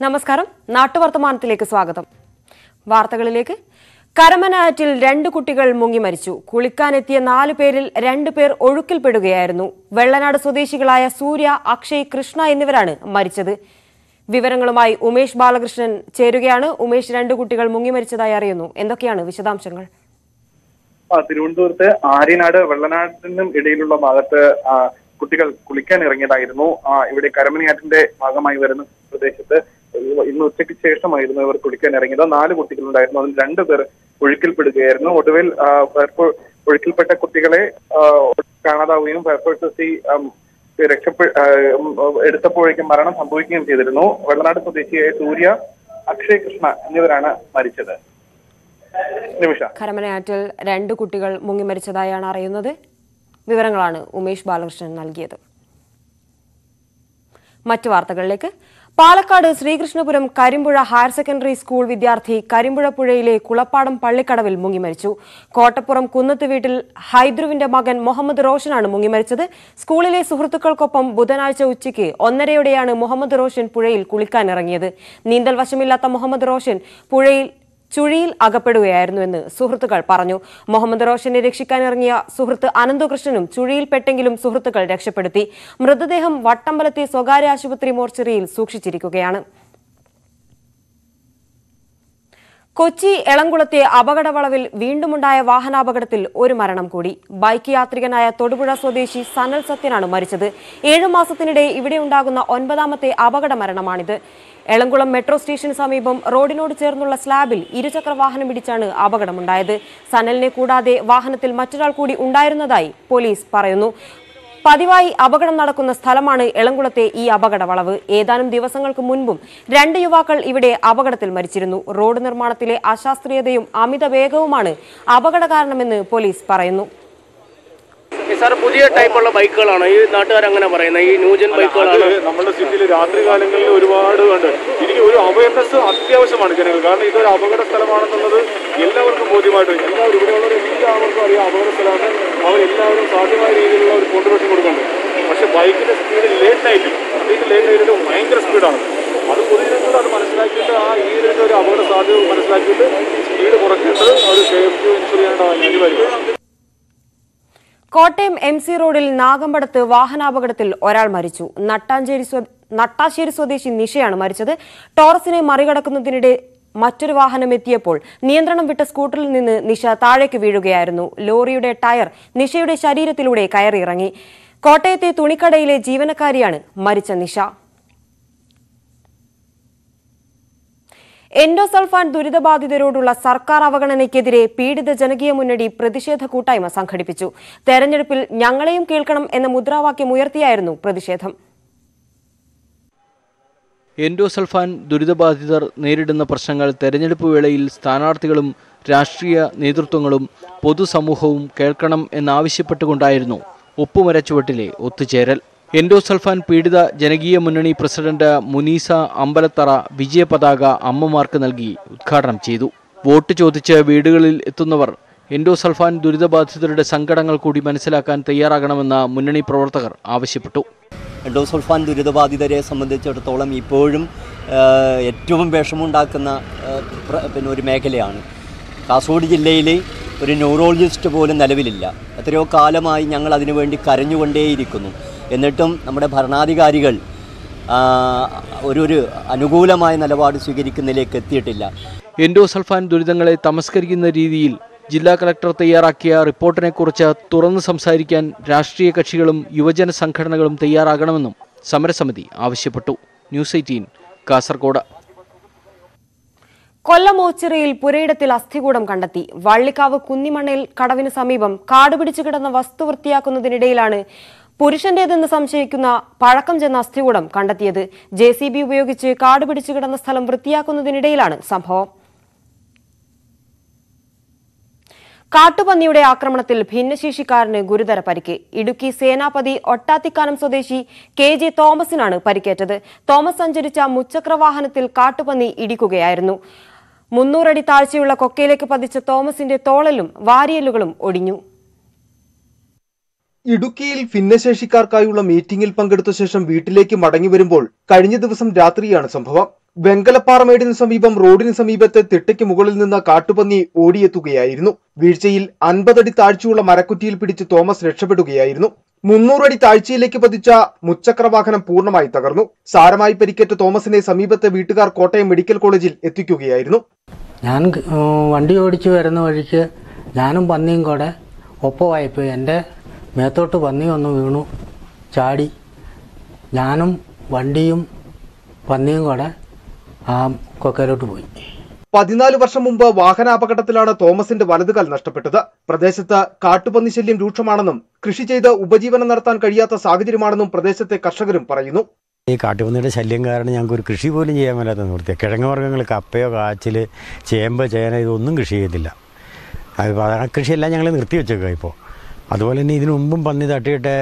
നമസ്കാരം. നാട്ടുവർത്തമാനത്തിലേക്ക് സ്വാഗതം. വാർത്തകളിലേക്ക്. കരമനാറ്റിൽ 2 കുട്ടികൾ മുങ്ങി മരിച്ചു. കുളിക്കാനെത്തിയ 4 പേരിൽ 2 പേർ ഒഴുക്കിൽപ്പെടുകയായിരുന്നു. വെള്ളനാട് സ്വദേശികളായ സൂര്യ, അക്ഷയ്, കൃഷ്ണ എന്നിവരാണ് മരിച്ചത്. വിവരങ്ങളുമായി ഉമേഷ് ബാലകൃഷ്ണൻ ചേരുകയാണ്. ഉമേഷ്, 2 കുട്ടികൾ മുങ്ങി മരിച്ചതായി അറിയുന്നു. എന്തൊക്കെയാണ് വിശദാംശങ്ങൾ? തിരുവനന്തപുരത്ത് ആര്യനാട് വെള്ളനാടിനും ഇടയിലുള്ള ഭാഗത്ത് കുട്ടികൾ കുളിക്കാൻ ഇറങ്ങിയതായിരുന്നു. ഇവിടെ കരമനയാറ്റിന്റെ ഭാഗമായി വരുന്ന പ്രദേശത്ത് ഇന്ന് ഉച്ചയ്ക്ക് ശേഷമായിരുന്നു ഇവർ കുളിക്കാൻ ഇറങ്ങിയത്. 4 കുട്ടികളുണ്ടായിരുന്നു. അതിൽ 2 പേർ ഒഴുക്കിൽപ്പെടുകയായിരുന്നു. ഒടുവിൽ ഒഴുക്കിൽപ്പെട്ട കുട്ടികളെ കാണാതാവുകയും ഫയർഫോഴ്സ് എടുത്തപ്പോഴേക്കും മരണം സംഭവിക്കുകയും ചെയ്തിരുന്നു. വെള്ളനാട് സ്വദേശിയായ സൂര്യ, അക്ഷയ്, കൃഷ്ണ എന്നിവരാണ് മരിച്ചത്. കരമനയാറ്റിൽ 2 കുട്ടികൾ മുങ്ങി മരിച്ചതായാണ് അറിയുന്നത്. വിവരങ്ങളാണ് ഉമേഷ് ബാലകൃഷ്ണൻ നൽകിയത്. മറ്റു വാർത്തകളിലേക്ക്. Palakkad Sreekrishnapuram Karimpuzha higher secondary school വിദ്യാർത്ഥി കരിമ്പുഴ പുഴയിലെ കുളപ്പാടം പള്ളിക്കടവിൽ മുങ്ങിമരിച്ചു. കോട്ടപ്പുറം കുന്നത്ത് വീട്ടിൽ ഹൈദ്രുവിന്റെ മകൻ മുഹമ്മദ് റോഷനാണ് മുങ്ങിമരിച്ചത്. സ്കൂളിലെ സുഹൃത്തുക്കൾക്കൊപ്പം ബുധനാഴ്ച ഉച്ചയ്ക്ക് 1:30യോടെയാണ് മുഹമ്മദ് റോഷൻ പുഴയിൽ കുളിക്കാനിറങ്ങിയത്. നീന്തൽ വശമില്ലാത്ത മുഹമ്മദ് റോഷൻ ചുഴിയിൽ അകപ്പെടുകയായിരുന്നുവെന്ന് സുഹൃത്തുക്കൾ പറഞ്ഞു. മുഹമ്മദ് റോഷനെ രക്ഷിക്കാനിറങ്ങിയ സുഹൃത്ത് അനന്തകൃഷ്ണനും ചുഴിയിൽപ്പെട്ടെങ്കിലും സുഹൃത്തുക്കൾ രക്ഷപ്പെടുത്തി. മൃതദേഹം വട്ടമ്പലത്തെ സ്വകാര്യ ആശുപത്രി മോർച്ചറിയിൽ സൂക്ഷിച്ചിരിക്കുകയാണ്. കൊച്ചി എളംകുളത്തെ അപകടവളവിൽ വീണ്ടുമുണ്ടായ വാഹനാപകടത്തിൽ 1 മരണം കൂടി. ബൈക്ക് യാത്രികനായ തൊടുപുഴ സ്വദേശി സനൽ സത്യനാണ് മരിച്ചത്. 7 മാസത്തിനിടെ ഇവിടെ ഉണ്ടാകുന്ന 9ാമത്തെ അപകട മരണമാണിത്. എളംകുളം മെട്രോ സ്റ്റേഷന് സമീപം റോഡിനോട് ചേർന്നുള്ള സ്ലാബിൽ ഇരുചക്ര വാഹനം ഇടിച്ചാണ് അപകടമുണ്ടായത്. സനലിനെ കൂടാതെ വാഹനത്തിൽ മറ്റൊരാൾ കൂടി ഉണ്ടായിരുന്നതായി പോലീസ് പറയുന്നു. പതിവായി അപകടം നടക്കുന്ന സ്ഥലമാണ് എളംകുളത്തെ ഈ അപകടവളവ്. ഏതാനും ദിവസങ്ങൾക്ക് മുൻപും 2 യുവാക്കൾ ഇവിടെ അപകടത്തിൽ മരിച്ചിരുന്നു. റോഡ് നിർമ്മാണത്തിലെ അശാസ്ത്രീയതയും അമിത വേഗവുമാണ് അപകട കാരണമെന്ന് പോലീസ് പറയുന്നു. സാർ, പുതിയ ടൈപ്പുള്ള ബൈക്കുകളാണ് ഈ നാട്ടുകാർ അങ്ങനെ പറയുന്നത്, ഈ ന്യൂജൻ ബൈക്കുകളാണ് നമ്മുടെ സിറ്റിയിൽ രാത്രി കാലങ്ങളിൽ ഒരുപാട് ഉണ്ട്. എനിക്ക് ഒരു അവയർനെസ് അത്യാവശ്യമാണ് ജനങ്ങൾ. കാരണം ഇതൊരു അപകട സ്ഥലമാണെന്നുള്ളത് എല്ലാവർക്കും ബോധ്യമായിട്ട് എല്ലാവരും ഇവിടെയുള്ളവർ എല്ലാവർക്കും അറിയാം അപകട സ്ഥലമാണ്. അവരെല്ലാവരും സാധ്യമായ രീതിയിലുള്ള ഒരു കോൺട്രിബ്യൂഷൻ കൊടുക്കുന്നുണ്ട്. പക്ഷെ ബൈക്കിന്റെ സ്പീഡ് ലേറ്റ് നൈറ്റിൽ ഭയങ്കര സ്പീഡാണ്. അത് പൊതുജനങ്ങൾ അത് മനസ്സിലാക്കിയിട്ട് ഈ ഒരു അപകട സാധ്യത മനസ്സിലാക്കിയിട്ട് സ്പീഡ് കുറയ്ക്കേണ്ടത് ഒരു സേഫ്റ്റി ഇൻഷുർ ചെയ്യേണ്ട അനിവാര്യമാണ്. കോട്ടയം MC റോഡിൽ നാഗമ്പടത്ത് വാഹനാപകടത്തിൽ ഒരാൾ മരിച്ചു. നട്ടാശ്ശേരി സ്വദേശി നിഷയാണ് മരിച്ചത്. ടോറസിനെ മറികടക്കുന്നതിനിടെ മറ്റൊരു വാഹനം എത്തിയപ്പോൾ നിയന്ത്രണം വിട്ട സ്കൂട്ടറിൽ നിന്ന് നിഷ താഴേക്ക് വീഴുകയായിരുന്നു. ലോറിയുടെ ടയർ നിഷയുടെ ശരീരത്തിലൂടെ കയറിയിറങ്ങി. കോട്ടയത്തെ തുണിക്കടയിലെ ജീവനക്കാരിയാണ് മരിച്ച നിഷ. എൻഡോസൾഫാൻ ദുരിതബാധിതരോടുള്ള സർക്കാർ അവഗണനയ്ക്കെതിരെ പീഡിത ജനകീയ മുന്നണി പ്രതിഷേധ കൂട്ടായ്മ സംഘടിപ്പിച്ചു. തെരഞ്ഞെടുപ്പിൽ ഞങ്ങളെയും കേൾക്കണം എന്ന മുദ്രാവാക്യം ഉയർത്തിയായിരുന്നു പ്രതിഷേധം. എൻഡോസൾഫാൻ ദുരിതബാധിതർ നേരിടുന്ന പ്രശ്നങ്ങൾ തെരഞ്ഞെടുപ്പ് വേളയിൽ സ്ഥാനാർത്ഥികളും രാഷ്ട്രീയ നേതൃത്വങ്ങളും പൊതുസമൂഹവും കേൾക്കണം എന്നാവശ്യപ്പെട്ടുകൊണ്ടായിരുന്നു ഒപ്പുമരച്ചുവട്ടിലെ ഒത്തുചേരൽ. എൻഡോസൾഫാൻ പീഡിത ജനകീയ മുന്നണി പ്രസിഡന്റ് മുനീസ അമ്പലത്തറ വിജയപതാക അമ്മമാർക്ക് നൽകി ഉദ്ഘാടനം ചെയ്തു. വോട്ട് ചോദിച്ച് വീടുകളിൽ എത്തുന്നവർ എൻഡോസൾഫാൻ ദുരിതബാധിതരുടെ സങ്കടങ്ങൾ കൂടി മനസ്സിലാക്കാൻ തയ്യാറാകണമെന്ന് മുന്നണി പ്രവർത്തകർ ആവശ്യപ്പെട്ടു. എൻഡോസൾഫാൻ ദുരിതബാധിതരെ സംബന്ധിച്ചിടത്തോളം ഇപ്പോഴും ഏറ്റവും വിഷമമുണ്ടാക്കുന്ന ഒരു മേഖലയാണ്. കാസർഗോഡ് ജില്ലയിൽ ഒരു ന്യൂറോളജിസ്റ്റ് പോലും നിലവിലില്ല. എത്രയോ കാലമായി ഞങ്ങൾ അതിനുവേണ്ടി കരഞ്ഞുകൊണ്ടേയിരിക്കുന്നു. എന്നിട്ടും നമ്മുടെ ഭരണാധികാരികൾ ഒരു അനുകൂലമായ നിലപാട് സ്വീകരിക്കുന്നതിലേക്ക് എത്തിയിട്ടില്ല. എൻഡോസൾഫാൻ ദുരിതങ്ങളെ തമസ്കരിക്കുന്ന രീതിയിൽ ജില്ലാ കളക്ടർ തയ്യാറാക്കിയ റിപ്പോർട്ടിനെക്കുറിച്ച് തുറന്ന് സംസാരിക്കാൻ രാഷ്ട്രീയ കക്ഷികളും യുവജന സംഘടനകളും തയ്യാറാകണമെന്നും സമരസമിതി ആവശ്യപ്പെട്ടു. ന്യൂസ് 18 കാസർഗോഡ്. കൊല്ലം ഓച്ചിറയിൽ പുരയിടത്തിൽ അസ്ഥികൂടം കണ്ടെത്തി. വള്ളിക്കാവ് കുന്നിമണ്ണയിൽ കടവിന് സമീപം കാടുപിടിച്ചു കിടന്ന വസ്തു വൃത്തിയാക്കുന്നതിനിടയിലാണ് പുരുഷന്റേതെന്ന് സംശയിക്കുന്ന പഴക്കം ചെന്ന അസ്ഥികൂടം കണ്ടെത്തിയത്. JCB ഉപയോഗിച്ച് കാടുപിടിച്ചു കിടന്ന സ്ഥലം വൃത്തിയാക്കുന്നതിനിടയിലാണ് സംഭവം. കാട്ടുപന്നിയുടെ ആക്രമണത്തിൽ ഭിന്നശേഷിക്കാരന് ഗുരുതര പരിക്ക്. ഇടുക്കി സേനാപതി ഒട്ടാത്തിക്കാനം സ്വദേശി KJ തോമസിനാണ് പരിക്കേറ്റത്. തോമസ് സഞ്ചരിച്ച മുച്ചക്ര വാഹനത്തിൽ കാട്ടുപന്നി ഇടിക്കുകയായിരുന്നു. 300 അടി താഴ്ചയുള്ള കൊക്കയിലേക്ക് പതിച്ച തോമസിന്റെ തോളലും വാരിയലുകളും ഒടിഞ്ഞു. ഇടുക്കിയിൽ ഭിന്നശേഷിക്കാർക്കായുള്ള മീറ്റിംഗിൽ പങ്കെടുത്ത ശേഷം വീട്ടിലേക്ക് മടങ്ങി വരുമ്പോൾ കഴിഞ്ഞ ദിവസം രാത്രിയാണ് സംഭവം. വെങ്കലപ്പാറമേടിന് സമീപം റോഡിന് സമീപത്തെ തിട്ടയ്ക്ക് മുകളിൽ നിന്ന് കാട്ടുപന്നി ഓടിയെത്തുകയായിരുന്നു. വീഴ്ചയിൽ 50 അടി താഴ്ചയുള്ള മരക്കുറ്റിയിൽ പിടിച്ച് തോമസ് രക്ഷപ്പെടുകയായിരുന്നു. 300 അടി താഴ്ചയിലേക്ക് പതിച്ച മുച്ചക്ര വാഹനം പൂർണ്ണമായി തകർന്നു. സാരമായി പരിക്കേറ്റ തോമസിനെ സമീപത്തെ വീട്ടുകാർ കോട്ടയം മെഡിക്കൽ കോളേജിൽ എത്തിക്കുകയായിരുന്നു. ഞാൻ വണ്ടി ഓടിച്ചു വരുന്ന വഴിക്ക് ഞാനും പന്നിയും കൂടെ ഒപ്പമായിപ്പോയി. എൻ്റെ മേത്തോട്ട് പന്നി ഒന്ന് വീണു, ചാടി. ഞാനും വണ്ടിയും പന്നിയും കൂടെ ആ കൊക്കയിലോട്ട് പോയി. 14 വർഷം മുമ്പ് വാഹനാപകടത്തിലാണ് തോമസിന്റെ വലതുകാൽ നഷ്ടപ്പെട്ടത്. പ്രദേശത്ത് കാട്ടുപന്നി ശല്യം രൂക്ഷമാണെന്നും കൃഷി ചെയ്ത് ഉപജീവനം നടത്താൻ കഴിയാത്ത സാഹചര്യമാണെന്നും പ്രദേശത്തെ കർഷകരും പറയുന്നു. ഈ കാട്ടുപന്നിയുടെ ശല്യം കാരണം ഞങ്ങൾക്ക് ഒരു കൃഷി പോലും ചെയ്യാൻ മേലാത്ത നിർത്തിയ കിഴങ്ങ് വർഗ്ഗങ്ങൾ, കപ്പയോ കാച്ചിൽ, ചേമ്പ്, ചേന ഇതൊന്നും കൃഷി ചെയ്തില്ല. ആ കൃഷിയെല്ലാം ഞങ്ങൾ നിർത്തി വെച്ചേക്കുക ഇപ്പോൾ. അതുപോലെ തന്നെ ഇതിനു മുമ്പും പന്നി തട്ടിയിട്ട്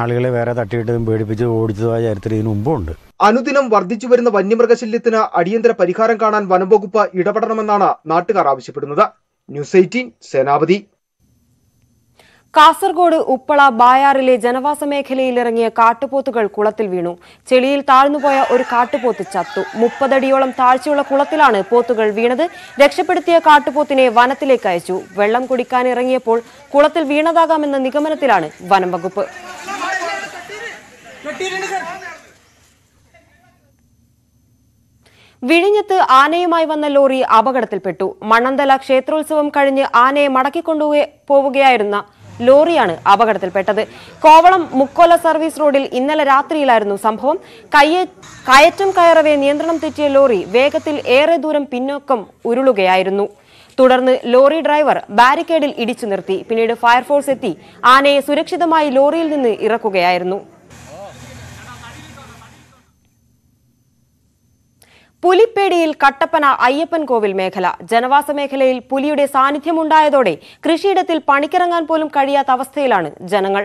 ആളുകളെ വേറെ തട്ടിയിട്ട് പേടിപ്പിച്ച് ഓടിച്ചതായ ചരിത്രം ഇതിനു മുമ്പും ഉണ്ട്. അനുദിനം വർദ്ധിച്ചു വരുന്ന വന്യമൃഗശല്യത്തിന് അടിയന്തര പരിഹാരം കാണാൻ വനംവകുപ്പ് ഇടപെടണമെന്നാണ് നാട്ടുകാർ ആവശ്യപ്പെടുന്നത്. ന്യൂസ് 18 സേനാപതി. കാസർഗോഡ് ഉപ്പള ബായാറിലെ ജനവാസ മേഖലയിലിറങ്ങിയ കാട്ടുപോത്തുകൾ കുളത്തിൽ വീണു. ചെളിയിൽ താഴ്ന്നുപോയ ഒരു കാട്ടുപോത്ത് ചത്തു. 30 അടിയോളം താഴ്ചയുള്ള കുളത്തിലാണ് പോത്തുകൾ വീണത്. രക്ഷപ്പെടുത്തിയ കാട്ടുപോത്തിനെ വനത്തിലേക്ക് അയച്ചു. വെള്ളം കുടിക്കാൻ ഇറങ്ങിയപ്പോൾ കുളത്തിൽ വീണതാകാമെന്ന നിഗമനത്തിലാണ് വനം വകുപ്പ്. വിഴിഞ്ഞത്ത് ആനയുമായി വന്ന ലോറി അപകടത്തിൽപ്പെട്ടു. മണ്ണന്തല ക്ഷേത്രോത്സവം കഴിഞ്ഞ് ആനയെ മടക്കിക്കൊണ്ടുപോവുകയായിരുന്ന ലോറിയാണ് അപകടത്തിൽപ്പെട്ടത്. കോവളം മുക്കോല സർവീസ് റോഡിൽ ഇന്നലെ രാത്രിയിലായിരുന്നു സംഭവം. കയറ്റം കയറവേ നിയന്ത്രണം തെറ്റിയ ലോറി വേഗത്തിൽ ഏറെ ദൂരം പിന്നോക്കം ഉരുളുകയായിരുന്നു. തുടർന്ന് ലോറി ഡ്രൈവർ ബാരിക്കേഡിൽ ഇടിച്ചു നിർത്തി. പിന്നീട് ഫയർഫോഴ്സ് എത്തി ആനയെ സുരക്ഷിതമായി ലോറിയിൽ നിന്ന് ഇറക്കുകയായിരുന്നു. പുലിപ്പേടിയിൽ കട്ടപ്പന അയ്യപ്പൻ കോവിൽ മേഖല. ജനവാസ മേഖലയിൽ പുലിയുടെ സാന്നിധ്യമുണ്ടായതോടെ കൃഷിയിടത്തിൽ പണിക്കിറങ്ങാൻ പോലും കഴിയാത്ത അവസ്ഥയിലാണ് ജനങ്ങൾ.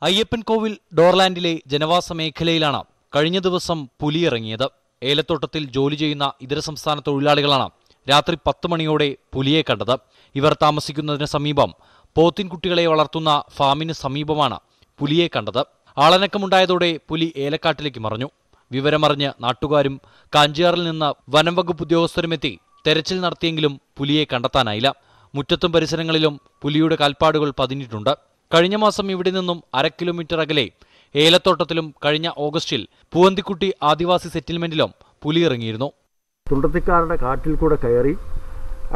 അയ്യപ്പൻ കോവിൽ ഡോർലാൻഡിലെ ജനവാസ മേഖലയിലാണ് കഴിഞ്ഞ ദിവസം പുലി ഇറങ്ങിയത്. ഏലത്തോട്ടത്തിൽ ജോലി ചെയ്യുന്ന ഇതര സംസ്ഥാന തൊഴിലാളികളാണ് രാത്രി 10 മണിയോടെ പുലിയെ കണ്ടത്. ഇവർ താമസിക്കുന്നതിന് സമീപം പോത്തിൻകുട്ടികളെ വളർത്തുന്ന ഫാമിന് സമീപമാണ് പുലിയെ കണ്ടത്. ആളനക്കമുണ്ടായതോടെ പുലി ഏലക്കാട്ടിലേക്ക് മറഞ്ഞു. വിവരമറിഞ്ഞ് നാട്ടുകാരും കാഞ്ചിയാറിൽ നിന്ന് വനം വകുപ്പ് ഉദ്യോഗസ്ഥരുമെത്തി തെരച്ചിൽ നടത്തിയെങ്കിലും പുലിയെ കണ്ടെത്താനായില്ല. മുറ്റത്തും പരിസരങ്ങളിലും പുലിയുടെ കാൽപ്പാടുകൾ പതിഞ്ഞിട്ടുണ്ട്. കഴിഞ്ഞ മാസം ഇവിടെ നിന്നും 1/2 കിലോമീറ്റർ അകലെ ഏലത്തോട്ടത്തിലും കഴിഞ്ഞ ഓഗസ്റ്റിൽ പൂവന്തിക്കുട്ടി ആദിവാസി സെറ്റിൽമെന്റിലും പുലി ഇറങ്ങിയിരുന്നു. തുണ്ടത്തിക്കാരുടെ കാട്ടിൽ കൂടെ കയറി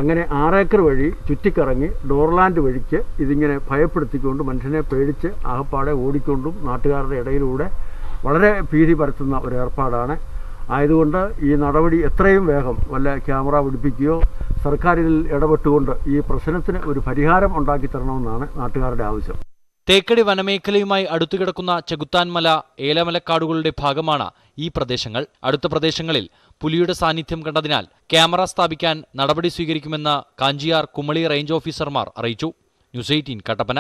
അങ്ങനെ 6 ഏക്കർ വഴി ചുറ്റിക്കറങ്ങി ഡോർലാൻഡ് വഴിക്ക് ഇതിങ്ങനെ ഭയപ്പെടുത്തിക്കൊണ്ട് മനുഷ്യനെ പേടിച്ച് ആകപ്പാടെ ഓടിക്കൊണ്ടും നാട്ടുകാരുടെ ഇടയിലൂടെ വളരെ ഭീതി പരത്തുന്ന ഒരു ഏർപ്പാടാണ്. ആയതുകൊണ്ട് ഈ നടപടി എത്രയും വേഗം വല്ല ക്യാമറ പിടിപ്പിക്കുകയോ സർക്കാർ ഇതിൽ ഇടപെട്ടുകൊണ്ട് ഈ പ്രശ്നത്തിന് ഒരു പരിഹാരം ഉണ്ടാക്കി തരണമെന്നാണ് നാട്ടുകാരുടെ ആവശ്യം. തേക്കടി വനമേഖലയുമായി അടുത്തുകിടക്കുന്ന ചെകുത്താൻമല, ഏലമലക്കാടുകളുടെ ഭാഗമാണ് ഈ പ്രദേശങ്ങൾ. അടുത്ത പ്രദേശങ്ങളിൽ പുലിയുടെ സാന്നിധ്യം കണ്ടതിനാൽ ക്യാമറ സ്ഥാപിക്കാൻ നടപടി സ്വീകരിക്കുമെന്ന് കാഞ്ചിയാർ, കുമളി റേഞ്ച് ഓഫീസർമാർ അറിയിച്ചു. ന്യൂസ് 18 കട്ടപ്പന.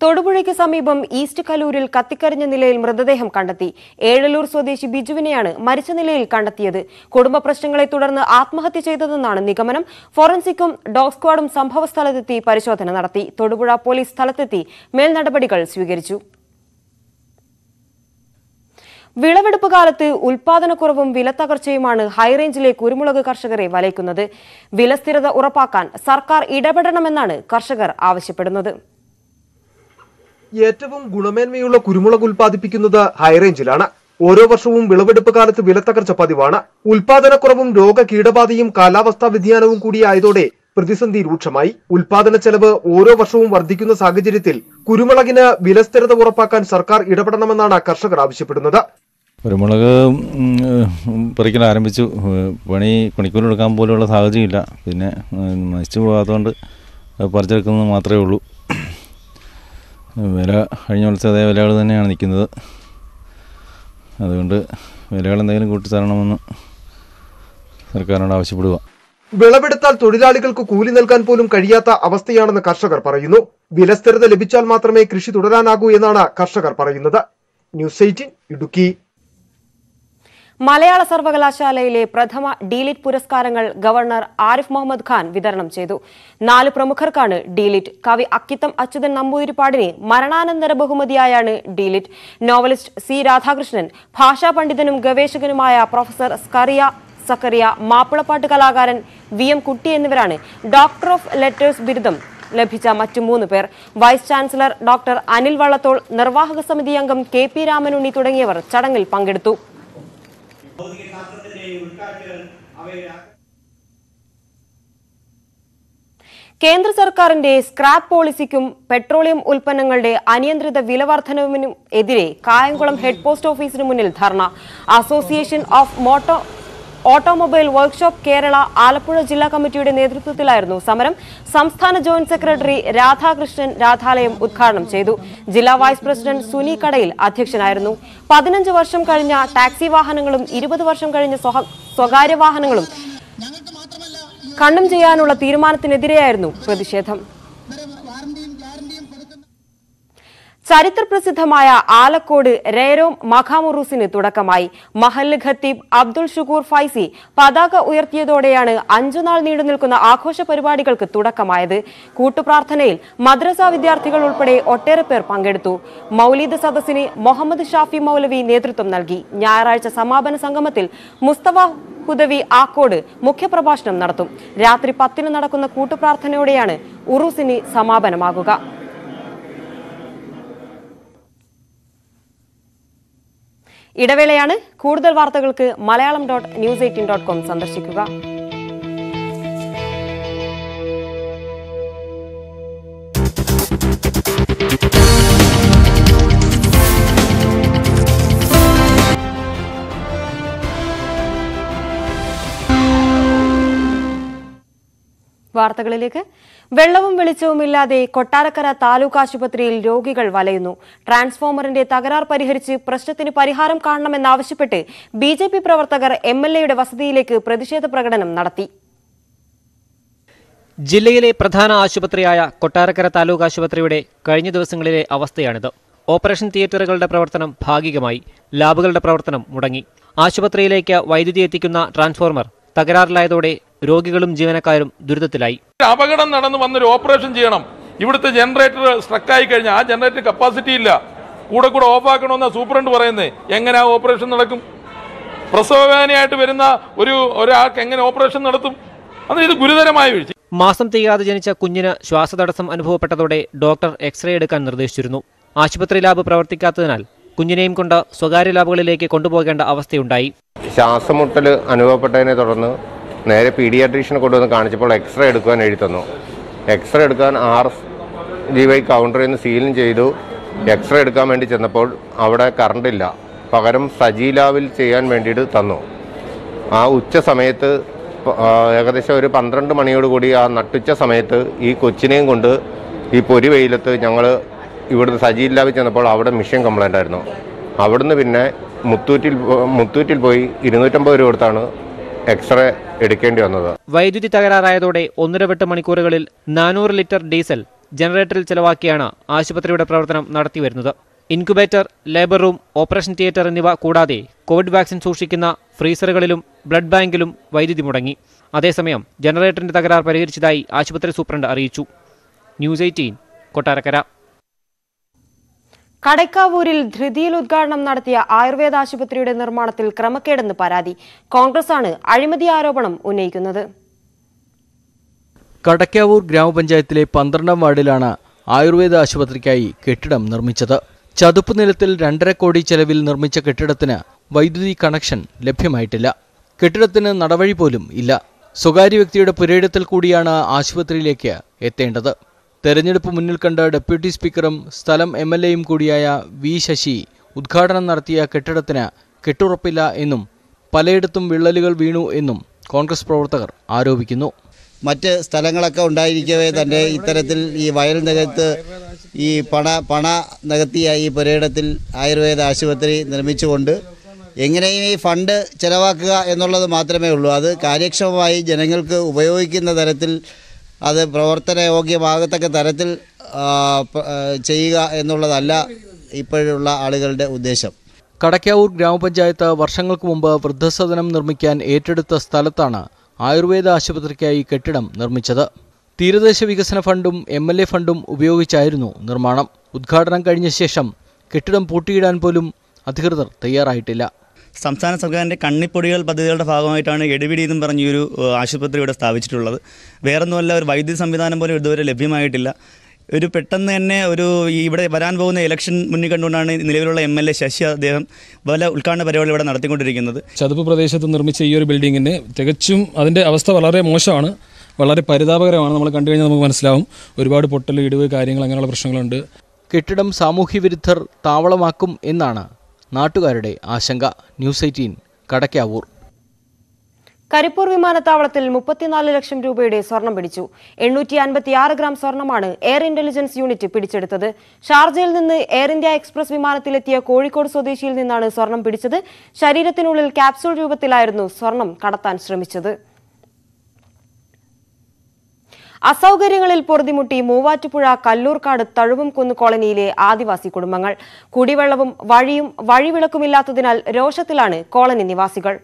തൊടുപുഴയ്ക്ക് സമീപം ഈസ്റ്റ് കലൂരിൽ കത്തിക്കരിഞ്ഞ നിലയിൽ മൃതദേഹം കണ്ടെത്തി. ഏഴലൂർ സ്വദേശി ബിജുവിനെയാണ് മരിച്ച നിലയിൽ കണ്ടെത്തിയത്. കുടുംബ പ്രശ്നങ്ങളെ തുടർന്ന് ആത്മഹത്യ ചെയ്തതെന്നാണ് നിഗമനം. ഫോറൻസിക്കും ഡോഗ് സ്ക്വാഡും സംഭവസ്ഥലത്തെത്തി പരിശോധന നടത്തി. തൊടുപുഴ പോലീസ് സ്ഥലത്തെത്തി മേൽനടപടികൾ സ്വീകരിച്ചു. വിളവെടുപ്പ് കാലത്ത് ഉൽപാദനക്കുറവും വിലത്തകർച്ചയുമാണ് ഹൈറേഞ്ചിലെ കുരുമുളക് കർഷകരെ വലയ്ക്കുന്നത്. വിലസ്ഥിരത ഉറപ്പാക്കാൻ സർക്കാർ ഇടപെടണമെന്നാണ് കർഷകർ ആവശ്യപ്പെടുന്നത്. ഏറ്റവും ഗുണമേന്മയുള്ള കുരുമുളക് ഉൽപ്പാദിപ്പിക്കുന്നത് ഹൈറേഞ്ചിലാണ്. ഓരോ വർഷവും വിളവെടുപ്പ് കാലത്ത് വിലത്തകർച്ച പതിവാണ്. ഉൽപാദനക്കുറവും രോഗ കീടബാധയും കാലാവസ്ഥാ വ്യതിയാനവും കൂടിയായതോടെ പ്രതിസന്ധി രൂക്ഷമായി. ഉൽപാദന ചെലവ് ഓരോ വർഷവും വർദ്ധിക്കുന്ന സാഹചര്യത്തിൽ കുരുമുളകിന് വിലസ്ഥിരത ഉറപ്പാക്കാൻ സർക്കാർ ഇടപെടണമെന്നാണ് കർഷകർ ആവശ്യപ്പെടുന്നത്. കുരുമുളക് പറിക്കാൻ ആരംഭിച്ചു. പണിക്കൂലിയെടുക്കാൻ പോലുള്ള സാഹചര്യമില്ല. പിന്നെ നശിച്ചു പോകാത്തതുകൊണ്ട് പറിച്ചെടുക്കുന്നത് മാത്രമേ ഉള്ളൂ. വില കഴിഞ്ഞ വർഷത്തെ അതേ വിലകൾ തന്നെയാണ് നിൽക്കുന്നത്. അതുകൊണ്ട് വിലകൾ എന്തെങ്കിലും കൂട്ടിത്തരണമെന്ന് സർക്കാരിനോട് ആവശ്യപ്പെടുക. വിളവെടുത്താൽ തൊഴിലാളികൾക്ക് കൂലി നൽകാൻ പോലും കഴിയാത്ത അവസ്ഥയാണെന്ന് കർഷകർ പറയുന്നു. വിലസ്ഥിരത ലഭിച്ചാൽ മാത്രമേ കൃഷി തുടരാനാകൂ എന്നാണ് കർഷകർ പറയുന്നത്. ന്യൂസ് 18 ഇടുക്കി. മലയാള സർവകലാശാലയിലെ പ്രഥമ ഡീലിറ്റ് പുരസ്കാരങ്ങൾ ഗവർണർ ആരിഫ് മുഹമ്മദ് ഖാൻ വിതരണം ചെയ്തു. 4 പ്രമുഖർക്കാണ് ഡീലിറ്റ്. കവി അക്കിത്തം അച്യുതൻ നമ്പൂതിരിപ്പാടിനെ മരണാനന്തര ബഹുമതിയായാണ് ഡീലിറ്റ്. നോവലിസ്റ്റ് സി രാധാകൃഷ്ണൻ, ഭാഷാ പണ്ഡിതനും ഗവേഷകനുമായ പ്രൊഫസർ സക്കറിയ, മാപ്പിളപ്പാട്ട് കലാകാരൻ VM കുട്ടി എന്നിവരാണ് ഡോക്ടർ ഓഫ് ലെറ്റേഴ്സ് ബിരുദം ലഭിച്ച മറ്റു 3 പേർ. Vice chancellor doctor Anil Vallathol, നിർവാഹക സമിതി അംഗം KP രാമനുണ്ണി തുടങ്ങിയവർ ചടങ്ങിൽ പങ്കെടുത്തു. കേന്ദ്ര സർക്കാരിന്റെ സ്ക്രാപ്പ് പോളിസിക്കും പെട്രോളിയം ഉൽപ്പന്നങ്ങളുടെ അനിയന്ത്രിത വില വർധനവിനും എതിരെ കായംകുളം ഹെഡ് പോസ്റ്റ് ഓഫീസിന് മുന്നിൽ dharna. Association of automobile workshop Kerala Alappuzha ജില്ലാ കമ്മിറ്റിയുടെ നേതൃത്വത്തിലായിരുന്നു സമരം. സംസ്ഥാന ജോയിന്റ് സെക്രട്ടറി രാധാകൃഷ്ണൻ രാധാലയം ഉദ്ഘാടനം ചെയ്തു. ജില്ലാ വൈസ് പ്രസിഡന്റ് സുനി കടയിൽ അധ്യക്ഷനായിരുന്നു. 15 വർഷം കഴിഞ്ഞ ടാക്സി വാഹനങ്ങളും 20 വർഷം കഴിഞ്ഞ സ്വകാര്യ വാഹനങ്ങളും ഖണ്ഡം ചെയ്യാനുള്ള തീരുമാനത്തിനെതിരെയായിരുന്നു പ്രതിഷേധം. ചരിത്രപ്രസിദ്ധമായ ആലക്കോട് രേരോം മഖാമുറൂസിന് തുടക്കമായി. മഹല്ല് ഖത്തീബ് അബ്ദുൾ ഷുക്കൂർ ഫൈസി പതാക ഉയർത്തിയതോടെയാണ് 5 നാൾ നീണ്ടുനിൽക്കുന്ന ആഘോഷ പരിപാടികൾക്ക് തുടക്കമായത്. കൂട്ടുപ്രാർത്ഥനയിൽ മദ്രസ വിദ്യാർത്ഥികൾ ഉൾപ്പെടെ ഒട്ടേറെ പേർ പങ്കെടുത്തു. മൗലീദ് സദസ്സിന് മുഹമ്മദ് ഷാഫി മൗലവി നേതൃത്വം നൽകി. ഞായറാഴ്ച സമാപന സംഗമത്തിൽ മുസ്തഫ ഹുദവി ആക്കോട് മുഖ്യപ്രഭാഷണം നടത്തും. രാത്രി 10 നടക്കുന്ന കൂട്ടുപ്രാർത്ഥനയോടെയാണ് ഉറൂസിന് സമാപനമാകുക. ഇടവേളയാണ്. കൂടുതൽ വാർത്തകൾക്ക് malayalam.news18.com സന്ദർശിക്കുക. വാർത്തകളിലേക്ക്. വെള്ളവും വെളിച്ചവുമില്ലാതെ കൊട്ടാരക്കര താലൂക്ക് ആശുപത്രിയിൽ രോഗികൾ വലയുന്നു. ട്രാൻസ്ഫോമറിന്റെ തകരാർ പരിഹരിച്ച് പ്രശ്നത്തിന് പരിഹാരം കാണണമെന്നാവശ്യപ്പെട്ട് BJP പ്രവർത്തകർ MLAയുടെ വസതിയിലേക്ക് പ്രതിഷേധ പ്രകടനം നടത്തി. ജില്ലയിലെ പ്രധാന ആശുപത്രിയായ കൊട്ടാരക്കര താലൂക്ക് ആശുപത്രിയുടെ കഴിഞ്ഞ ദിവസങ്ങളിലെ അവസ്ഥയാണിത്. ഓപ്പറേഷൻ തിയേറ്ററുകളുടെ പ്രവർത്തനം ഭാഗികമായി, ലാബുകളുടെ പ്രവർത്തനം മുടങ്ങി. ആശുപത്രിയിലേക്ക് വൈദ്യുതി എത്തിക്കുന്ന ട്രാൻസ്ഫോർമർ തകരാറിലായതോടെ രോഗികളും ജീവനക്കാരും ദുരിതത്തിലായി. അപകടം നടന്നു വന്നൊരു ഓപ്പറേഷൻ ചെയ്യണം. ഇവിടുത്തെ ജനറേറ്റർ സ്ട്രക്കായി കഴിഞ്ഞാൽ ആ ജനറേറ്റർ കപ്പാസിറ്റി ഇല്ല, കൂടെ ഓഫാക്കണമെന്ന സൂപ്രണ്ട് പറയുന്നത്. എങ്ങനെ ആ ഓപ്പറേഷൻ നടക്കും? പ്രസവവേദനയായിട്ട് വരുന്ന ഒരാൾക്ക് എങ്ങനെ ഓപ്പറേഷൻ നടത്തും? അത് ഇത് ഗുരുതരമായ വീഴ്ച. മാസം തികയാതെ ജനിച്ച കുഞ്ഞിന് ശ്വാസതടസ്സം അനുഭവപ്പെട്ടതോടെ ഡോക്ടർ എക്സ്റേ എടുക്കാൻ നിർദ്ദേശിച്ചിരുന്നു. ആശുപത്രി ലാബ് പ്രവർത്തിക്കാത്തതിനാൽ കുഞ്ഞിനെയും കൊണ്ട് സ്വകാര്യ ലാബുകളിലേക്ക് കൊണ്ടുപോകേണ്ട അവസ്ഥയുണ്ടായി. ശ്വാസമുട്ടൽ അനുഭവപ്പെട്ടതിനെ തുടർന്ന് നേരെ പീഡിയാട്രീഷ്യനെ കൊണ്ടുവന്ന് കാണിച്ചപ്പോൾ എക്സ്റേ എടുക്കാൻ എഴുതി തന്നു. എക്സ്റേ എടുക്കാൻ RGY കൗണ്ടറിൽ നിന്ന് സീലും ചെയ്തു. എക്സ്റേ എടുക്കാൻ വേണ്ടി ചെന്നപ്പോൾ അവിടെ കറണ്ടില്ല, പകരം സജി ലാബിൽ ചെയ്യാൻ വേണ്ടിയിട്ട് തന്നു. ആ ഉച്ച സമയത്ത് ഏകദേശം ഒരു 12 മണിയോടുകൂടി ആ നട്ടുച്ച സമയത്ത് ഈ കൊച്ചിനെയും കൊണ്ട് ഈ പൊരി വെയിലത്ത് ഞങ്ങൾ ഇവിടുന്ന് സജി ലാബിൽ ചെന്നപ്പോൾ അവിടെ മെഷീൻ കംപ്ലൈൻ്റ് ആയിരുന്നു. അവിടുന്ന് പിന്നെ മുത്തൂറ്റിൽ പോയി 250 രൂപ കൊടുത്താണ് എക്സ്റേ എടുക്കേണ്ടി വന്നത്. വൈദ്യുതി തകരാറായതോടെ 1.5 മണിക്കൂറുകളിൽ 400 ലിറ്റർ ഡീസൽ ജനറേറ്ററിൽ ചെലവാക്കിയാണ് ആശുപത്രിയുടെ പ്രവർത്തനം നടത്തിവരുന്നത്. Incubator, labour room, operation theatre എന്നിവ കൂടാതെ കോവിഡ് വാക്സിൻ സൂക്ഷിക്കുന്ന ഫ്രീസറുകളിലും ബ്ലഡ് ബാങ്കിലും വൈദ്യുതി മുടങ്ങി. അതേസമയം ജനറേറ്ററിന്റെ തകരാർ പരിഹരിച്ചതായി ആശുപത്രി സൂപ്രണ്ട് അറിയിച്ചു. ന്യൂസ് 18 കൊട്ടാരക്കര. കടയ്ക്കാവൂരിൽ ധൃതിയിൽ ഉദ്ഘാടനം നടത്തിയ ആയുർവേദ ആശുപത്രിയുടെ നിർമ്മാണത്തിൽ ക്രമക്കേടെന്ന് പരാതി. കോൺഗ്രസാണ് അഴിമതി ആരോപണം ഉന്നയിക്കുന്നത്. കടയ്ക്കാവൂർ ഗ്രാമപഞ്ചായത്തിലെ 12ാം വാർഡിലാണ് ആയുർവേദ ആശുപത്രിക്കായി കെട്ടിടം നിർമ്മിച്ചത്. ചതുപ്പ് നിലത്തിൽ 2.5 കോടി ചെലവിൽ നിർമ്മിച്ച കെട്ടിടത്തിന് വൈദ്യുതി കണക്ഷൻ ലഭ്യമായിട്ടില്ല. കെട്ടിടത്തിന് നടവഴി പോലും ഇല്ല. സ്വകാര്യ വ്യക്തിയുടെ പുരയിടത്തിൽ കൂടിയാണ് ആശുപത്രിയിലേക്ക് എത്തേണ്ടത്. തെരഞ്ഞെടുപ്പ് മുന്നിൽ കണ്ട ഡെപ്യൂട്ടി സ്പീക്കറും സ്ഥലം MLAയും കൂടിയായ V ശശി ഉദ്ഘാടനം നടത്തിയ കെട്ടിടത്തിന് കെട്ടുറപ്പില്ല എന്നും പലയിടത്തും വിള്ളലുകൾ വീണു എന്നും കോൺഗ്രസ് പ്രവർത്തകർ ആരോപിക്കുന്നു. മറ്റ് സ്ഥലങ്ങളൊക്കെ ഉണ്ടായിരിക്കവേ തന്നെ ഇത്തരത്തിൽ ഈ വയൽ നികത്ത് ഈ പണ നികത്തിയ ഈ പുരയിടത്തിൽ ആയുർവേദ ആശുപത്രി നിർമ്മിച്ചുകൊണ്ട് എങ്ങനെയും ഈ ഫണ്ട് ചെലവാക്കുക എന്നുള്ളത് മാത്രമേ ഉള്ളൂ. അത് കാര്യക്ഷമമായി ജനങ്ങൾക്ക് ഉപയോഗിക്കുന്ന തരത്തിൽ, അത് പ്രവർത്തനയോഗ്യമാകത്തക്ക തരത്തിൽ ചെയ്യുക എന്നുള്ളതല്ല ഇപ്പോഴുള്ള ആളുകളുടെ ഉദ്ദേശം. കടക്കാവൂർ ഗ്രാമപഞ്ചായത്ത് വർഷങ്ങൾക്ക് മുമ്പ് വൃദ്ധസദനം നിർമ്മിക്കാൻ ഏറ്റെടുത്ത സ്ഥലത്താണ് ആയുർവേദ ആശുപത്രിക്കായി കെട്ടിടം നിർമ്മിച്ചത്. തീരദേശ വികസന ഫണ്ടും MLA ഫണ്ടും ഉപയോഗിച്ചായിരുന്നു നിർമ്മാണം. ഉദ്ഘാടനം കഴിഞ്ഞ ശേഷം കെട്ടിടം പൂട്ടിയിടാൻ പോലും അധികൃതർ തയ്യാറായിട്ടില്ല. സംസ്ഥാന സർക്കാരിൻ്റെ കണ്ണിപ്പൊടികൾ പദ്ധതികളുടെ ഭാഗമായിട്ടാണ് എടിപിടി എന്നും പറഞ്ഞ ഒരു ആശുപത്രി ഇവിടെ സ്ഥാപിച്ചിട്ടുള്ളത്. വേറൊന്നുമല്ല, ഒരു വൈദ്യുതി സംവിധാനം പോലും ഇതുവരെ ലഭ്യമായിട്ടില്ല. ഒരു പെട്ടെന്ന് തന്നെ ഇവിടെ വരാൻ പോകുന്ന ഇലക്ഷൻ മുന്നിൽ കണ്ടുകൊണ്ടാണ് നിലവിലുള്ള MLA ശശി അദ്ദേഹം പല ഉദ്ഘാടന പരിപാടികൾ ഇവിടെ നടത്തിക്കൊണ്ടിരിക്കുന്നത്. ചതുപ്പ് പ്രദേശത്ത് നിർമ്മിച്ച ഈ ഒരു ബിൽഡിങ്ങിന് തികച്ചും അതിൻ്റെ അവസ്ഥ വളരെ മോശമാണ്, വളരെ പരിതാപകരമാണ്. നമ്മൾ കണ്ടു കഴിഞ്ഞാൽ നമുക്ക് മനസ്സിലാവും. ഒരുപാട് പൊട്ടൽ, ഇടിവ്, കാര്യങ്ങൾ അങ്ങനെയുള്ള പ്രശ്നങ്ങളുണ്ട്. കെട്ടിടം സാമൂഹ്യ വിരുദ്ധർ താവളമാക്കും എന്നാണ് നാട്ടുകാരുടെ ആശങ്ക. ന്യൂസ് 18 കടക്കാവൂർ. കരിപ്പൂർ വിമാനത്താവളത്തിൽ 34 ലക്ഷം രൂപയുടെ സ്വർണം പിടിച്ചു. 856 ഗ്രാം സ്വർണമാണ് എയർ ഇന്റലിജൻസ് യൂണിറ്റ് പിടിച്ചെടുത്തത്. ഷാർജയിൽ നിന്ന് എയർ ഇന്ത്യ എക്സ്പ്രസ് വിമാനത്തിലെത്തിയ കോഴിക്കോട് സ്വദേശിയിൽ നിന്നാണ് സ്വർണം പിടിച്ചത്. ശരീരത്തിനുള്ളിൽ ക്യാപ്സൂൾ രൂപത്തിലായിരുന്നു സ്വർണം കടത്താൻ ശ്രമിച്ചത്. അസൗകര്യങ്ങളിൽ പൊറുതിമുട്ടി മൂവാറ്റുപുഴ കല്ലൂർക്കാട് തഴുവംകുന്ന് കോളനിയിലെ ആദിവാസി കുടുംബങ്ങൾ. കുടിവെള്ളവും വഴിവിളക്കുമില്ലാത്തതിനാൽ രോഷത്തിലാണ് കോളനി നിവാസികൾ.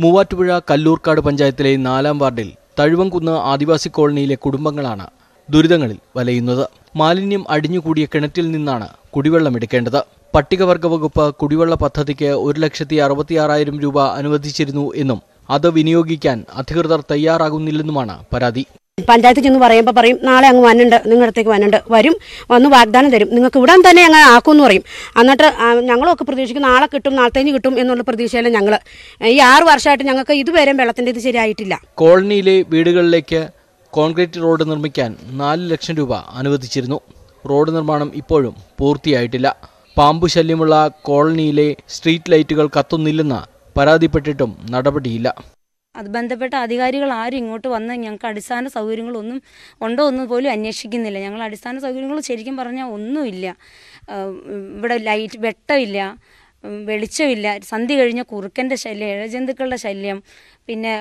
മൂവാറ്റുപുഴ കല്ലൂർക്കാട് പഞ്ചായത്തിലെ 4-ാം വാർഡിൽ തഴുവംകുന്ന് ആദിവാസി കോളനിയിലെ കുടുംബങ്ങളാണ് ദുരിതങ്ങളിൽ വലയുന്നത്. മാലിന്യം അടിഞ്ഞുകൂടിയ കിണറ്റിൽ നിന്നാണ് കുടിവെള്ളം എടുക്കേണ്ടത്. പട്ടികവർഗ വകുപ്പ് കുടിവെള്ള പദ്ധതിക്ക് 1,66,000 രൂപ അനുവദിച്ചിരുന്നു എന്നും അത് വിനിയോഗിക്കാൻ അധികൃതർ തയ്യാറാകുന്നില്ലെന്നുമാണ് പരാതി. പഞ്ചായത്തിൽ ചെന്ന് പറയുമ്പോൾ പറയും നാളെ അങ്ങ് വന്നുണ്ട്, നിങ്ങളടുത്തേക്ക് വന്ന് വാഗ്ദാനം തരും, നിങ്ങൾക്ക് ഉടൻ തന്നെ അങ്ങ് ആക്കുമെന്ന് പറയും. എന്നിട്ട് ഞങ്ങളൊക്കെ പ്രതീക്ഷിക്കും നാളെ കിട്ടും, നാളത്തേക്ക് കിട്ടും എന്നുള്ള പ്രതീക്ഷയില്ല ഞങ്ങൾ. ഈ 6 വർഷമായിട്ട് ഞങ്ങൾക്ക് ഇതുവരെ വെള്ളത്തിൻ്റെ ഇത് ശരിയായിട്ടില്ല. കോളനിയിലെ വീടുകളിലേക്ക് കോൺക്രീറ്റ് റോഡ് നിർമ്മിക്കാൻ 4 ലക്ഷം രൂപ അനുവദിച്ചിരുന്നു. റോഡ് നിർമ്മാണം ഇപ്പോഴും പൂർത്തിയായിട്ടില്ല. പാമ്പു ശല്യമുള്ള കോളനിയിലെ സ്ട്രീറ്റ് ലൈറ്റുകൾ കത്തുന്നില്ലെന്ന് പരാതിപ്പെട്ടിട്ടും നടപടിയില്ല. അത് ബന്ധപ്പെട്ട അധികാരികൾ ആരും ഇങ്ങോട്ട് വന്ന് ഞങ്ങൾക്ക് അടിസ്ഥാന സൗകര്യങ്ങളൊന്നും ഉണ്ടോ എന്ന് പോലും അന്വേഷിക്കുന്നില്ല. ഞങ്ങൾ അടിസ്ഥാന സൗകര്യങ്ങൾ ശരിക്കും പറഞ്ഞാൽ ഒന്നുമില്ല. ഇവിടെ ലൈറ്റ് വെട്ടമില്ല, വെളിച്ചമില്ല, സന്ധ്യ കഴിഞ്ഞ കുറുക്കൻ്റെ ശല്യം, ഇഴജന്തുക്കളുടെ ശല്യം, പിന്നെ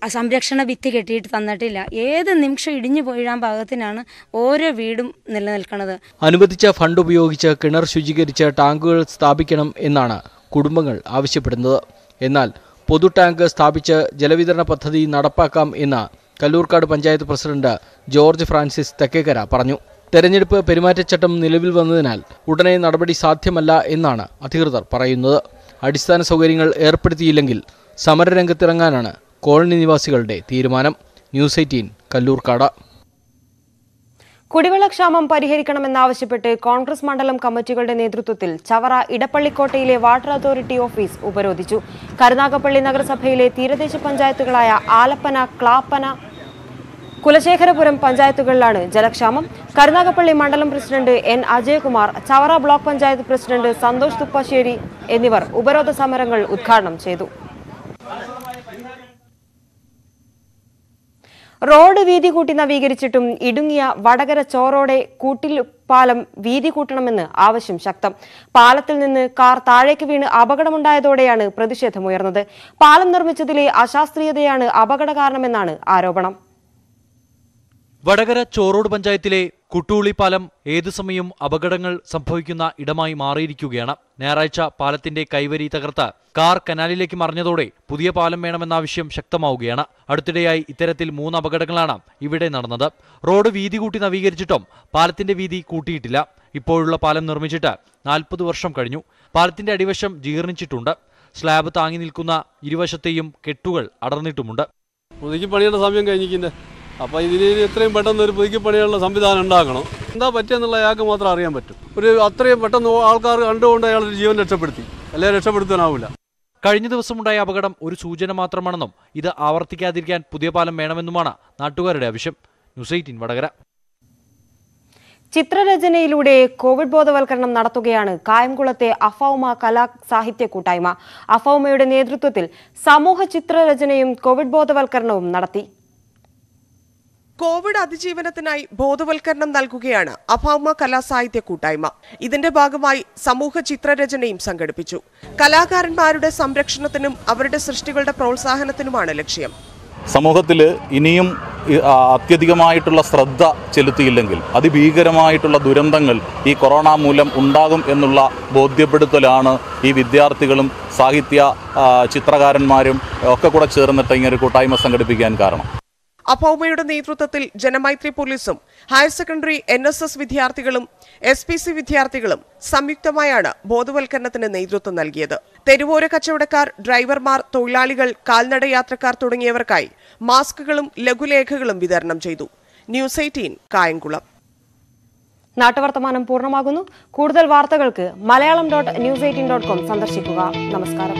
സംരക്ഷണ ഭിത്തി കെട്ടിയിട്ട് തന്നിട്ടില്ല. ഏത് നിമിഷം ഇടിഞ്ഞു വീഴാൻ പാകത്തിനാണ് ഓരോ വീടും നിലനിൽക്കുന്നത്. അനുവദിച്ച ഫണ്ട് ഉപയോഗിച്ച് കിണർ ശുചീകരിച്ച് ടാങ്കുകൾ സ്ഥാപിക്കണം എന്നാണ് കുടുംബങ്ങൾ ആവശ്യപ്പെടുന്നത്. എന്നാൽ പൊതു ടാങ്ക് സ്ഥാപിച്ച് ജലവിതരണ പദ്ധതി നടപ്പാക്കാം എന്ന് കല്ലൂർക്കാട് പഞ്ചായത്ത് പ്രസിഡന്റ് ജോർജ് ഫ്രാൻസിസ് തെക്കേക്കര പറഞ്ഞു. തെരഞ്ഞെടുപ്പ് പെരുമാറ്റച്ചട്ടം നിലവിൽ വന്നതിനാൽ ഉടനെ നടപടി സാധ്യമല്ല എന്നാണ് അധികൃതർ പറയുന്നത്. അടിസ്ഥാന സൗകര്യങ്ങൾ ഏർപ്പെടുത്തിയില്ലെങ്കിൽ സമരരംഗത്തിറങ്ങാനാണ് കോളനി നിവാസികളുടെ തീരുമാനം. ന്യൂസ് 18 കല്ലൂർക്കാട്. കുടിവെള്ളക്ഷാമം പരിഹരിക്കണമെന്നാവശ്യപ്പെട്ട് കോൺഗ്രസ് മണ്ഡലം കമ്മിറ്റികളുടെ നേതൃത്വത്തിൽ ചവറ ഇടപ്പള്ളിക്കോട്ടയിലെ വാട്ടർ അതോറിറ്റി ഓഫീസ് ഉപരോധിച്ചു. കരുനാഗപ്പള്ളി നഗരസഭയിലെ തീരദേശ പഞ്ചായത്തുകളായ ആലപ്പന, ക്ലാപ്പന, കുലശേഖരപുരം പഞ്ചായത്തുകളിലാണ് ജലക്ഷാമം. കരുനാഗപ്പള്ളി മണ്ഡലം president N Ajayakumar, Chavara block panchayat president Santhosh Thuppassery എന്നിവർ ഉപരോധ സമരങ്ങൾ ഉദ്ഘാടനം ചെയ്തു. റോഡ് വീതി കൂട്ടി നവീകരിച്ചിട്ടും ഇടുങ്ങിയ വടകര ചോറോടെ കൂട്ടിൽ പാലം വീതി കൂട്ടണമെന്ന് ആവശ്യം ശക്തം. പാലത്തിൽ നിന്ന് കാർ താഴേക്ക് വീണ് അപകടമുണ്ടായതോടെയാണ് പ്രതിഷേധമുയർന്നത്. പാലം നിർമ്മിച്ചതിലെ അശാസ്ത്രീയതയാണ് അപകട കാരണമെന്നാണ് ആരോപണം. വടകര ചോറോട് പഞ്ചായത്തിലെ കുട്ടൂളി പാലം ഏതു സമയവും അപകടങ്ങൾ സംഭവിക്കുന്ന ഇടമായി മാറിയിരിക്കുകയാണ്. ഞായറാഴ്ച പാലത്തിന്റെ കൈവരി തകർത്ത് കാർ കനാലിലേക്ക് മറിഞ്ഞതോടെ പുതിയ പാലം വേണമെന്ന ആവശ്യം ശക്തമാവുകയാണ്. അടുത്തിടെയായി ഇത്തരത്തിൽ 3 അപകടങ്ങളാണ് ഇവിടെ നടന്നത്. റോഡ് വീതി കൂട്ടി നവീകരിച്ചിട്ടും പാലത്തിന്റെ വീതി കൂട്ടിയിട്ടില്ല. ഇപ്പോഴുള്ള പാലം നിർമ്മിച്ചിട്ട് 40 വർഷം കഴിഞ്ഞു. പാലത്തിന്റെ അടിവശം ജീർണിച്ചിട്ടുണ്ട്. സ്ലാബ് താങ്ങി നിൽക്കുന്ന ഇരുവശത്തെയും കെട്ടുകൾ അടർന്നിട്ടുമുണ്ട്. പുതുക്കി പണിയുടെ സമയം കഴിഞ്ഞിരിക്കുന്നത്. അപ്പോൾ ഇതിന് എത്രയും പെട്ടെന്ന് ഒരു പുതുക്കി പണിയുള്ള സംവിധാനം ഉണ്ടാക്കണം. എന്താ പറ്റിയെന്നുള്ള അയാൾക്ക് മാത്രം അറിയാൻ പറ്റും. അത്രയും പെട്ടെന്ന് ആൾക്കാർ കണ്ടുകൊണ്ട് അയാളൊരു ജീവൻ രക്ഷപ്പെടുത്തി, അല്ലെങ്കിൽ രക്ഷപ്പെടുത്താനാവില്ല. കഴിഞ്ഞ ദിവസമുണ്ടായ അപകടം ഒരു സൂചന മാത്രമാണെന്നും ഇത് ആവർത്തിക്കാതിരിക്കാൻ പുതിയ പാലം വേണമെന്നുമാണ് നാട്ടുകാരുടെ ആവശ്യം. ന്യൂസ് 18 വടകര. ചിത്രരചനയിലൂടെ കോവിഡ് ബോധവൽക്കരണം നടത്തുകയാണ് കായംകുളത്തെ അഫൗമ കലാ സാഹിത്യ കൂട്ടായ്മ. അഫൗമയുടെ നേതൃത്വത്തിൽ സമൂഹ ചിത്രരചനയും കോവിഡ് ബോധവൽക്കരണവും നടത്തി. കോവിഡ് അതിജീവനത്തിനായി ബോധവൽക്കരണം നൽകുകയാണ് അഫൗമ കലാസാഹിത്യ കൂട്ടായ്മ. ഇതിന്റെ ഭാഗമായി സമൂഹ ചിത്രരചനയും സംഘടിപ്പിച്ചു. കലാകാരന്മാരുടെ സംരക്ഷണത്തിനും അവരുടെ സൃഷ്ടികളുടെ പ്രോത്സാഹനത്തിനുമാണ് ലക്ഷ്യം. സമൂഹത്തിൽ ഇനിയും അത്യധികമായിട്ടുള്ള ശ്രദ്ധ ചെലുത്തിയില്ലെങ്കിൽ അതിഭീകരമായിട്ടുള്ള ദുരന്തങ്ങൾ ഈ കൊറോണ മൂലം ഉണ്ടാകും എന്നുള്ള ബോധ്യപ്പെടുത്തലാണ് ഈ വിദ്യാർത്ഥികളും സാഹിത്യ ചിത്രകാരന്മാരും ഒക്കെ കൂടെ ചേർന്നിട്ട് ഇങ്ങനെ ഒരു കൂട്ടായ്മ സംഘടിപ്പിക്കാൻ കാരണം. അഭൗമയുടെ നേതൃത്വത്തിൽ ജനമൈത്രി പോലീസും ഹയർ സെക്കൻഡറി NSS വിദ്യാർത്ഥികളും SPC വിദ്യാർത്ഥികളും സംയുക്തമായാണ് ബോധവൽക്കരണത്തിന് നേതൃത്വം നൽകിയത്. തെരുവോര കച്ചവടക്കാർ, ഡ്രൈവർമാർ, തൊഴിലാളികൾ, കാൽനട യാത്രക്കാർ തുടങ്ങിയവർക്കായി മാസ്കുകളും ലഘുലേഖകളും വിതരണം ചെയ്തു. ന്യൂസ് 18 കായംകുളം. നാട്ടുവർത്തമാനം പൂർണ്ണമാകുന്നു. കൂടുതൽ വാർത്തകൾക്ക് malayalam.news18.com സന്ദർശിക്കുക. നമസ്കാരം.